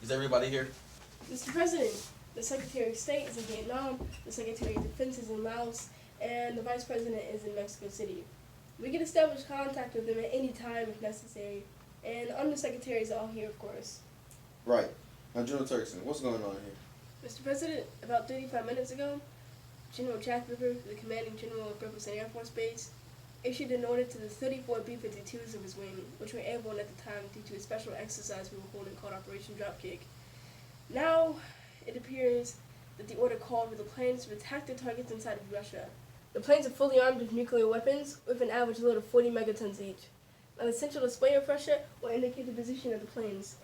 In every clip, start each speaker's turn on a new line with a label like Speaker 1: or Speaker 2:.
Speaker 1: Is everybody here?
Speaker 2: Mr. President, the Secretary of State is in Vietnam, the Secretary of Defense is in Laos, and the Vice President is in Mexico City. We can establish contact with them at any time if necessary, and the Undersecretaries are all here, of course.
Speaker 3: Right. Now, General Turkson, what's going on here?
Speaker 2: Mr. President, about 35 minutes ago, General Jack River, the commanding general of Brooklyn Air Force Base, issued an order to the 34 B-52s of his wing, which were airborne at the time due to a special exercise we were holding called Operation Dropkick. Now, it appears that the order called for the planes to attack the targets inside of Russia. The planes are fully armed with nuclear weapons, with an average load of 40 megatons each. Now, the central display of Russia will indicate the position of the planes.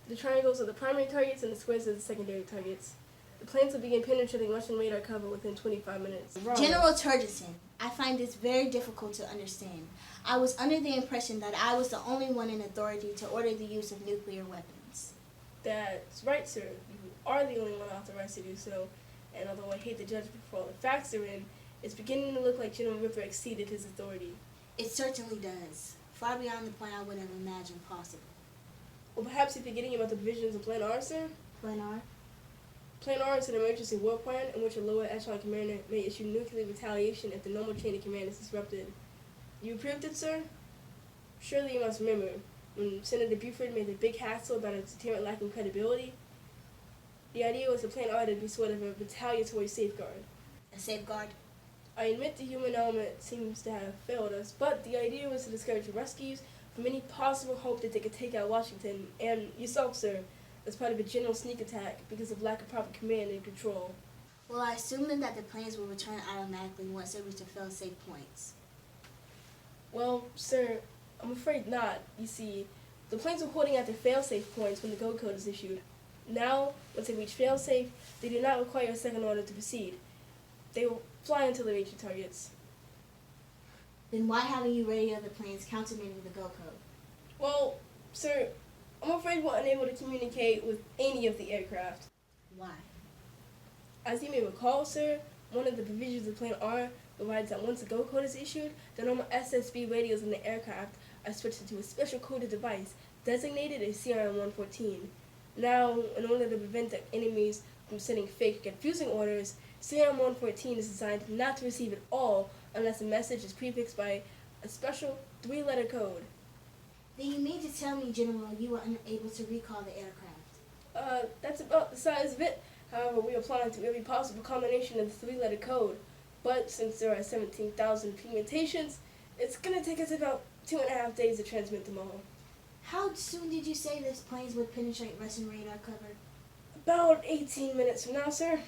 Speaker 2: The triangles are the primary targets and the squares are the secondary targets. The planes will begin penetrating Russian radar cover within 25 minutes.
Speaker 4: General Turgison, I find this very difficult to understand. I was under the impression that I was the only one in authority to order the use of nuclear weapons.
Speaker 2: That's right, sir. You are the only one authorized to do so, and although I hate to judge before all the facts are in, it's beginning to look like General River exceeded his authority.
Speaker 4: It certainly does. Far beyond the point I would have imagined possible.
Speaker 2: Well, perhaps you're forgetting about the provisions of Plan R, sir?
Speaker 4: Plan R?
Speaker 2: Plan R is an emergency war plan in which a lower echelon commander may issue nuclear retaliation if the normal chain of command is disrupted. You approved it, sir? Surely you must remember when Senator Buford made the big hassle about a deterrent lacking credibility. The idea was for Plan R to be sort of a retaliatory safeguard.
Speaker 4: A safeguard?
Speaker 2: I admit the human element seems to have failed us, but the idea was to discourage rescues from any possible hope that they could take out Washington, and yourself, sir, as part of a general sneak attack because of lack of proper command and control.
Speaker 4: Well, I assume then that the planes will return automatically once they reach the fail-safe points.
Speaker 2: Well, sir, I'm afraid not. You see, the planes were holding at their fail-safe points when the go code is issued. Now, once they reach fail-safe, they do not require a second order to proceed. They will fly until they reach the targets.
Speaker 4: Then why haven't you radioed the planes countermanding the go code?
Speaker 2: Well, sir, I'm afraid we're unable to communicate with any of the aircraft.
Speaker 4: Why?
Speaker 2: As you may recall, sir, one of the provisions of Plan R provides that once a go code is issued, the normal SSB radios in the aircraft are switched into a special coded device designated as CRM-114. Now, in order to prevent the enemies from sending fake, confusing orders, CRM-114 is designed not to receive at all unless a message is prefixed by a special 3-letter code.
Speaker 4: Then you mean to tell me, General, you were unable to recall the aircraft?
Speaker 2: That's about the size of it. However, we are applying to every possible combination of the 3-letter code. But since there are 17,000 permutations, it's going to take us about 2.5 days to transmit them all.
Speaker 4: How soon did you say these planes would penetrate Russian radar cover?
Speaker 2: About 18 minutes from now, sir.